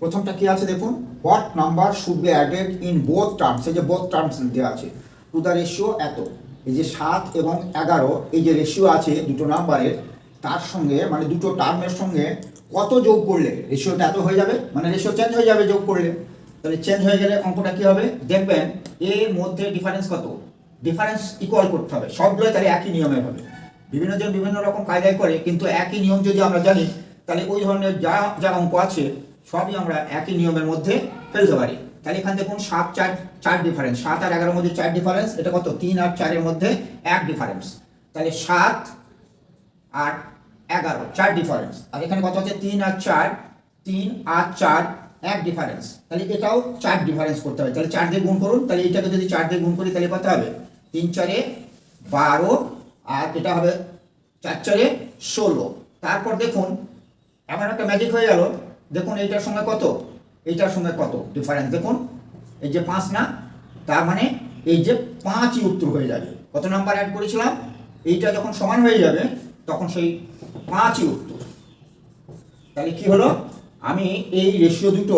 প্রথমটা কি আছে দেখুন, what number should be added in both terms. এই যে বোথ টার্মস দেওয়া আছে টু দ্য রেশিও এত। এই যে 7 এবং 11 এই যে রেশিও আছে দুটো নাম্বারের, তার সঙ্গে মানে দুটো টার্মের সঙ্গে কত যোগ করলে রেশিওটা এত হয়ে যাবে, মানে রেশিও চেঞ্জ হয়ে যাবে যোগ করলে। তাহলে চেঞ্জ হয়ে গেলে অঙ্কটা কী হবে দেখবেন, এর মধ্যে ডিফারেন্স কত, ডিফারেন্স ইকুয়াল করতে হবে সবগুলোই, তাহলে একই নিয়মে হবে। বিভিন্ন জন বিভিন্ন রকম কায়দায় করে, কিন্তু একই নিয়ম যদি আমরা জানি তাহলে ওই ধরনের যা যা অঙ্ক আছে সবই আমরা একই নিয়মের মধ্যে ফেলতে পারি। তাহলে এখানে দেখুন 7 4 4 ডিফারেন্স, 7 আর 11 মধ্যে 4 ডিফারেন্স, এটা কত 3 আর 4 এর মধ্যে 1 ডিফারেন্স। তাহলে 7 আর 11 4 ডিফারেন্স, আর এখানে কত আছে 3 আর 4, 3 আর 4 1 ডিফারেন্স। তাহলে এটাও 4 ডিফারেন্স করতে হবে, তাহলে 4 দিয়ে গুণ করুন। তাহলে এইটাকে যদি 4 দিয়ে গুণ করি তাহলে কত হবে 3 4 12, আর এটা হবে 4 4 16। তারপর দেখুন এমন একটা ম্যাজিক হয়ে গেল, দেখুন এইটার সঙ্গে কত, এইটার সঙ্গে কত ডিফারেন্স, দেখুন এই যে 5 না, তার মানে এই যে 5ই উত্তর হয়ে যাবে। কত নাম্বার অ্যাড করেছিলাম, এইটা যখন সমান হয়ে যাবে তখন সেই 5ই উত্তর। তাহলে কি হলো, আমি এই রেশিও দুটো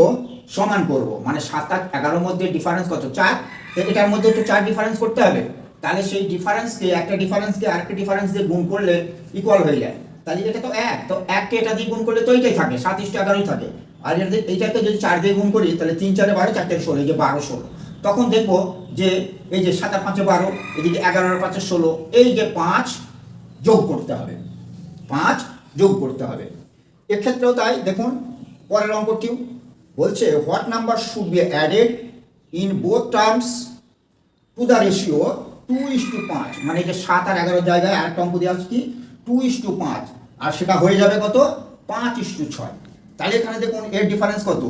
সমান করব, মানে 7 আর 11 মধ্যে ডিফারেন্স কত 4, এটার মধ্যে তো 4 ডিফারেন্স করতে হবে। তাহলে সেই ডিফারেন্সকে একটা ডিফারেন্সকে আরেকটা ডিফারেন্স দিয়ে গুণ করলে ইকুয়াল হয়ে যায়। তাহলে এটা তো 1, তো 1কে এটা দিয়ে গুণ করলে তো এইটাই থাকে 7 * 11ই থাকে। আর এইটাকে যদি 4 দিয়ে গুণ করি তাহলে 3 4 12, 4 16, এই যে 12 16। তখন দেখবো যে এই যে 7 আর 5 12, এদিকে 11 আর 5 16, এই যে 5 যোগ করতে হবে, 5 যোগ করতে হবে। এক্ষেত্রেও তাই, দেখুন পরের অঙ্কটিও বলছে what number should be added in both terms to the ratio 2:5, মানে এই যে 7 আর 11 জায়গায় আরেকটা অঙ্ক দেওয়া আছে কি 2:5, আর সেটা হয়ে যাবে কত 5:6। তাহলে এখানে দেখুন এর ডিফারেন্স কত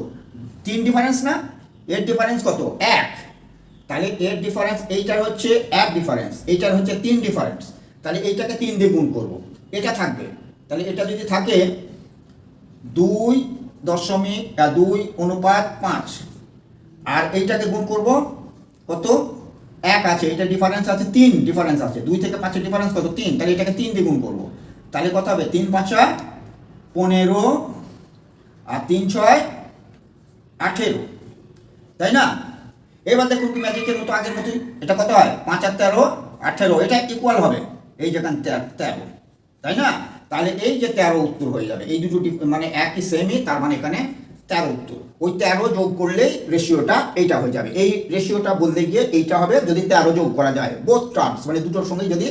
3 ডিফারেন্স না, এর ডিফারেন্স কত 1, তাহলে এর ডিফারেন্স এইটার হচ্ছে 1 ডিফারেন্স, এইটার হচ্ছে 3 ডিফারেন্স। তাহলে এইটাকে 3 দিয়ে গুণ করব, এটা থাকবে। তাহলে এটা যদি থাকে 2.2:5, আর এইটাকে গুণ করব কত 1 আছে, এটা ডিফারেন্স আছে 3 ডিফারেন্স আছে, 2 থেকে 5 এর ডিফারেন্স কত 3, তাহলে এটাকে 3 দিয়ে গুণ করব। তাহলে কত হবে 3 5 15, আর 3 6 18, তাই না? এবার দেখুন কি ম্যাজিকের মতো আগের মতোই, এটা কত হয় 5 আর 13 18, এটা ইকুয়াল হবে এই যেখানে 13, তাই না? তাহলে এই যে 13 উত্তর হয়ে যাবে, এই দুটো মানে একই সেমই, তার মানে এখানে 13 উত্তর। ওই 13 যোগ করলেই রেশিওটা এইটা হয়ে যাবে। এই রেশিওটা বলতে গিয়ে এইটা হবে যদি 13 যোগ করা যায় বোথ টার্মস, মানে দুটোর সঙ্গে যদি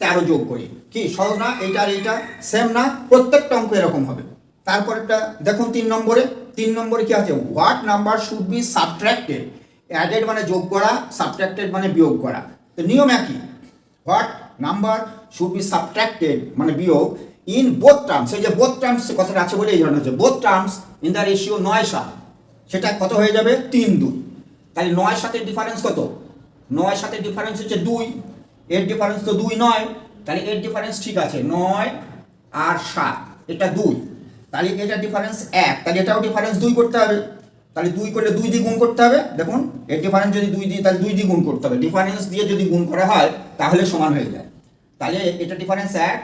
13 যোগ করি, কি সহজ না? এইটা আর এইটা সেম না, প্রত্যেকটা অঙ্ক এরকম হবে। তারপরেরটা দেখুন 3 নম্বরে কি আছে, what number should be subtracted. Added মানে যোগ করা, সাবট্রাক্টেড মানে বিয়োগ করা, তো নিয়ম একই। What number should be subtracted মানে বিয়োগ ইন বোথ টার্মস, এই যে বোথ টার্মস কথাটা আছে বলে এই ধরনের হচ্ছে both terms in the ratio 9:7, সেটা কত হয়ে যাবে 3 2। তাহলে 9 7 ডিফারেন্স কত, 9 7 ডিফারেন্স হচ্ছে 2, এর ডিফারেন্স তো 2 9, তাহলে এর ডিফারেন্স ঠিক আছে 9 আর 7, এটা 2, তাহলে এটা ডিফারেন্স 1, তাহলে এটাও ডিফারেন্স 2 করতে হবে। তাহলে 2 করলে 2 দিয়ে গুণ করতে হবে, দেখুন এর ডিফারেন্স যদি 2 দিই তাহলে 2 দিয়ে গুণ করতে হবে, ডিফারেন্স দিয়ে যদি গুণ করা হয় তাহলে সমান হয়ে যায়। তাহলে এটা ডিফারেন্স 1,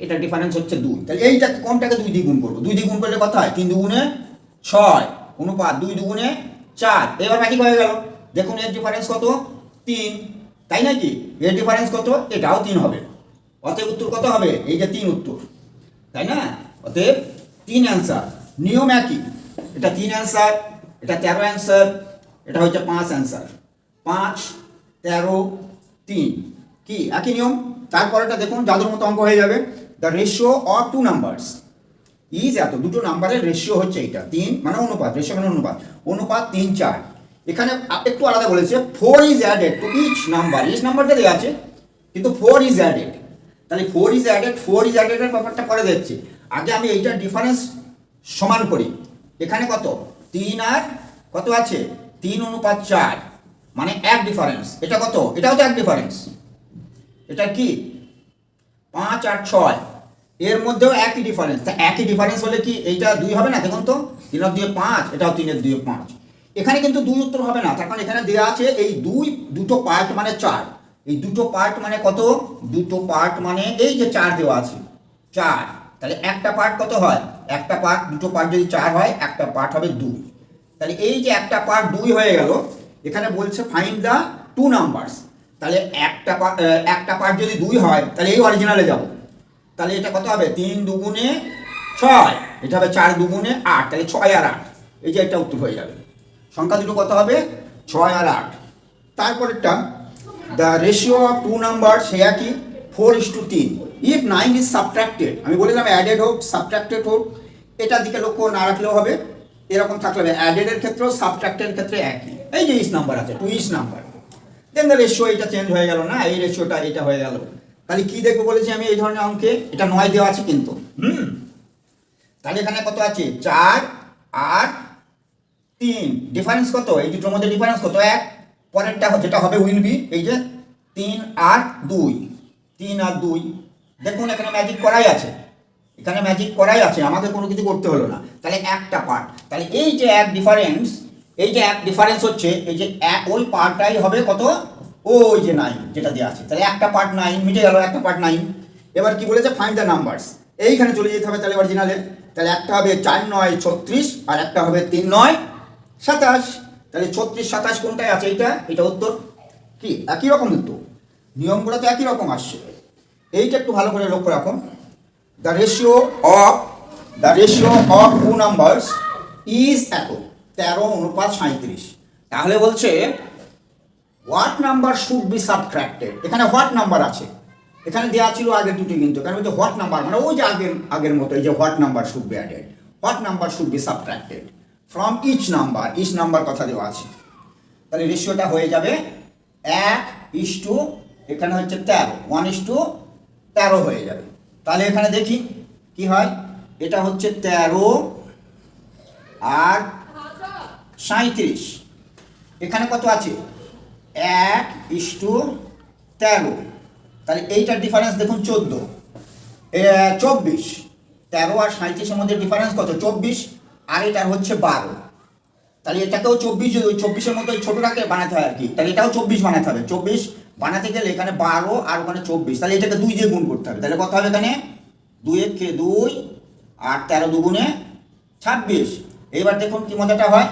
এটা ডিফারেন্স হচ্ছে 2, তাহলে এইটা কোনটাকে 2 দিয়ে গুণ করবো, 2 দিয়ে গুণ করলে কত হয় 3 2 6 অনুপাত 2 2 4, এবার ম্যাজিক হয়ে গেল। দেখুন এর ডিফারেন্স কত 3, তাই নাকি? এর ডিফারেন্স কত, এটাও 3 হবে, অতএব উত্তর কত হবে, এই যে 3 উত্তর, তাই না? অতএব 3 অ্যান্সার, নিয়ম একই, এটা 3 অ্যান্সার, এটা 13 অ্যান্সার, এটা হচ্ছে 5 অ্যান্সার, 5 13 3, কি একই নিয়ম। তারপরেটা দেখুন জাদুর মতো অঙ্ক হয়ে যাবে, the ratio of 2 numbers is এত, দুটো নাম্বারের রেশিও হচ্ছে এইটা 3, মানে অনুপাত, রেশিও মানে অনুপাত 3 4। এখানে একটু আলাদা বলেছে 4 is added to each number, ইচ নাম্বারটা দেওয়া আছে কিন্তু 4 ইজ অ্যাডেড। তাহলে 4 ইজ অ্যাডেডের ব্যাপারটা পরে দেখছি, আগে আমি এইটার ডিফারেন্স সমান করি। এখানে কত 3 আর কত আছে 3 অনুপাত 4, মানে 1 ডিফারেন্স, এটা কত, এটাও তো 1 ডিফারেন্স, এটা কি 5 আর 6, এর মধ্যেও একই ডিফারেন্স। তা একই ডিফারেন্স হলে কি এইটা 2 হবে না, দেখুন তো 3 আর 2 5, এটাও 3 আর 2 5, এখানে কিন্তু 2 উত্তর হবে না, তার কারণ এখানে দেওয়া আছে এই দুটো পার্ট মানে 4, এই দুটো পার্ট মানে কত, দুটো পার্ট মানে এই যে 4 দেওয়া আছে 4, তাহলে একটা পার্ট কত হয়, একটা পার্ট, দুটো পার্ট যদি 4 হয় একটা পার্ট হবে 2, তাহলে এই যে একটা পার্ট 2 হয়ে গেল, এখানে বলছে ফাইন্ড দ্য 2 নাম্বারস। তাহলে একটা পার্ট যদি 2 হয় তাহলে এই অরিজিনালে যাব, তাহলে এটা কত হবে 3 দুগুণে 6, এটা হবে 4 দুগুণে 8, তাহলে 6 আর 8, এই যে একটা উত্তর হয়ে যাবে। সংখ্যা দুটো কত হবে 6 আর 8। তারপরেরটা দ্য রেশিও অফ 2 নাম্বার সে একই 4:3 ইফ 9 ইজ সাবট্রাক্টেড। আমি বলেছিলাম অ্যাডেড হোক সাবট্রাক্টেড হোক, এটার দিকে লক্ষ্য না রাখলেও হবে, এরকম থাকলে হবে। অ্যাডেডের ক্ষেত্রেও সাবট্রাক্টের ক্ষেত্রে একই, এই যে ইস নাম্বার আছে 2 ইস নাম্বার, দেন দ্য রেশিও এটা চেঞ্জ হয়ে গেল না, এই রেশিওটা এটা হয়ে গেল। তাহলে কি দেখবো বলেছি আমি এই ধরনের অঙ্কে, এটা 9 দেওয়া আছে কিন্তু তাহলে এখানে কত আছে 4 আর 3, ডিফারেন্স কত, এই দুটোর মধ্যে ডিফারেন্স কত 1। পরেরটা যেটা হবে উইল বি এই যে 3 আর 2, 3 আর 2। দেখুন এখানে ম্যাজিক করাই আছে, এখানে ম্যাজিক করাই আছে, আমাকে কোনো কিছু করতে হলো না। তাহলে একটা পার্ট, তাহলে এই যে এক ডিফারেন্স, এই যে এক ডিফারেন্স হচ্ছে এই যে ওই পার্টটাই হবে কত, ওই যে 9 যেটা দেওয়া আছে। তাহলে একটা পার্ট 9 মিটে গেল, একটা পার্ট 9। এবার কি বলেছে ফাইন্ড দ্য নাম্বারস, এইখানে চলে যেতে হবে তাহলে অরিজিনালে। তাহলে একটা হবে 4 9 36 আর একটা হবে 3 9 27। তাহলে 36 27 কোনটায় আছে, এটা উত্তর কি একই রকম উত্তর, নিয়মগুলো তো একই রকম আসছে। এইটা একটু ভালো করে লক্ষ্য রাখুন। The ratio of 2 numbers is এত 13:37। তাহলে বলছে what number should be subtracted, এখানে হোয়াট নাম্বার আছে, এখানে দেওয়া ছিল আগের দুটি কিন্তু, এখানে বলছে হোয়াট নাম্বার মানে ওই যে আগের মতো, এই যে what number should be added, what number should be subtracted from each number কথা দেওয়া আছে। তাহলে রেশিওটা হয়ে যাবে 1:, এখানে হচ্ছে 13, 1:13 হয়ে যাবে। তাহলে এখানে দেখি কি হয়, এটা হচ্ছে 13 আর 37, এখানে কত আছে 1:13। তাহলে এইটার ডিফারেন্স দেখুন 24, 13 আর 37-এর মধ্যে ডিফারেন্স কত 24, আর এটার হচ্ছে 12। তাহলে এটাকেও 24, যদি ওই 24-এর মতো ছোটোটাকে বানাতে হয় আর কি, তাহলে এটাও 24 বানাতে হবে। 24 বানাতে গেলে এখানে 12 আর ওখানে 24, তাহলে এটাকে 2 দিয়ে গুণ করতে হবে। তাহলে কত হবে এখানে 2 একে 2 আর 13 দুগুণে 26। এইবার দেখুন কি মজাটা হয়,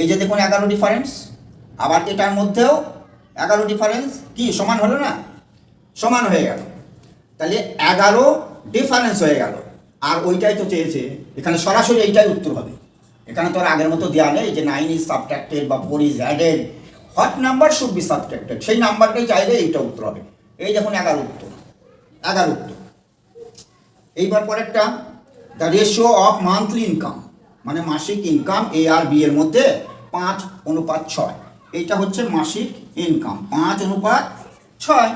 এই যে দেখুন 11 ডিফারেন্স, আবার এটার মধ্যেও 11 ডিফারেন্স, কি সমান হলো না, সমান হয়ে গেল। তাহলে 11 ডিফারেন্স হয়ে গেল, আর ওইটাই তো চেয়েছে, এখানে সরাসরি এইটাই উত্তর হবে। এখানে তো আর আগের মতো দেওয়া নেই যে 9 ইজ সাবট্রাক্টেড বা 4 is added, what number should be subtracted, সেই নাম্বারটাই চাইলে এইটা উত্তর হবে। এই দেখুন 11 উত্তর। এইবার পরেরটা the ratio of monthly income, মানে মাসিক ইনকাম এ আর বি এর মধ্যে 5:6, এইটা হচ্ছে মাসিক ইনকাম 5:6।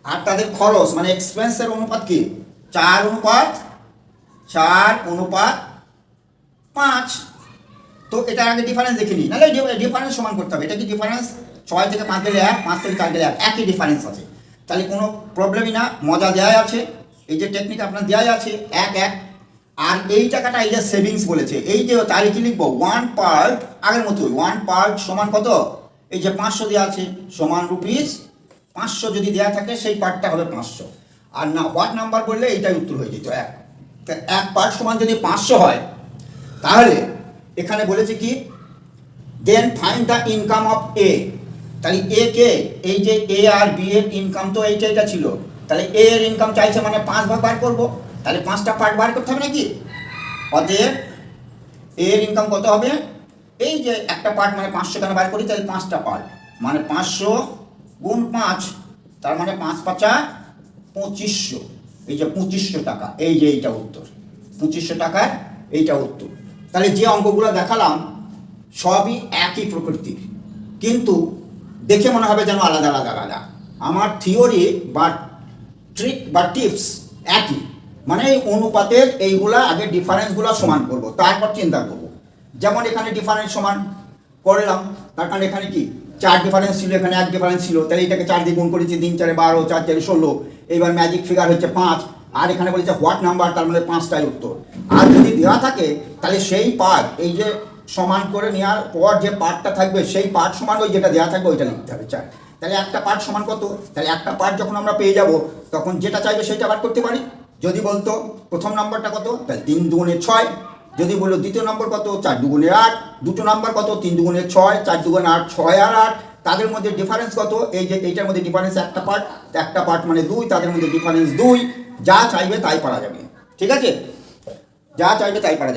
আর তাদের খরচ মানে এক্সপেন্সের অনুপাত কি 4:4:5। তো এটার আগে ডিফারেন্স দেখিনি, নাহলে ডিফারেন্স সমান করতে হবে। এটা কি ডিফারেন্স 6 থেকে 5 গেলে 1, 5 থেকে 4 গেলে 1, একই ডিফারেন্স আছে, তাহলে কোনো প্রবলেমই না, মজা দেওয়াই আছে, এই যে টেকনিক আপনার দেওয়াই আছে 1 1। আর এই টাকাটা এই যে সেভিংস বলেছে, এই যে তাহলে কি লিখবো 1 পার্ট, আগের মতোই 1 পার্ট সমান কত, এই যে 500 দেওয়া আছে সমান রুপিস 500 যদি দেওয়া থাকে সেই পার্টটা হবে 500, আর না হোয়াট নাম্বার বললে এইটাই উত্তর হয়ে যেত 1। তা 1 পার্ট সমান যদি 500 হয়, তাহলে এখানে বলেছে কি then find the income of A. তাহলে এ কে, এই যে এ আর বি এর ইনকাম তো এইটা ছিল, তাহলে এ এর ইনকাম চাইছে মানে 5 ভাগ বার করবো, তাহলে 5টা পার্ট বার করতে হবে নাকি। অতএব এ এর ইনকাম কত হবে, এই যে একটা পার্ট মানে 500 কেন বার করি, তাহলে 5টা পার্ট মানে 500 গুণ 5, তার মানে 5 5 2500, এই যে 2500 টাকা, এই যে এইটা উত্তর 2500 টাকার এইটা উত্তর। তাহলে যে অঙ্কগুলো দেখালাম সবই একই প্রকৃতির, কিন্তু দেখে মনে হবে যেন আলাদা আলাদা আলাদা। আমার থিওরি বা ট্রিক বা টিপস একই, মানে এই অনুপাতের এইগুলা আগে ডিফারেন্সগুলো সমান করব, তারপর চিন্তা করব। যেমন এখানে ডিফারেন্স সমান করলাম, তার কারণ এখানে কি 4 ডিফারেন্স ছিল, এখানে 1 ডিফারেন্স ছিল, তাহলে এটাকে 4 দিয়ে গুণ করেছি, 3 4 12, 4 4 16। এইবার ম্যাজিক ফিগার হচ্ছে 5, আর এখানে বলেছে হোয়াট নাম্বার, তার মানে 5টাই উত্তর। আর যদি দেওয়া থাকে তাহলে সেই পার্ট, এই যে সমান করে নেওয়ার পর যে পার্টটা থাকবে সেই পার্ট সমান ওই যেটা দেওয়া থাকবে ওইটা লিখতে হবে 4। তাহলে একটা পার্ট সমান কত, তাহলে একটা পার্ট যখন আমরা পেয়ে যাব তখন যেটা চাইবে সেটা বার করতে পারি। যদি বলতো প্রথম নাম্বারটা কত, তাহলে 3 দুগুণে 6, যদি বললো দ্বিতীয় নম্বর কত 4 দুগুণে 8, দুটো নাম্বার কত, 3 দুগুণে 6, 4 দুগুণে 8, 6 আর 8, তাদের মধ্যে ডিফারেন্স কত, এই যে এইটার মধ্যে ডিফারেন্স একটা পার্ট মানে 2, তাদের মধ্যে ডিফারেন্স 2, যা চাইবে তাই পারা যাবে। ঠিক আছে, যা চাইবে তাই পারা যাবে।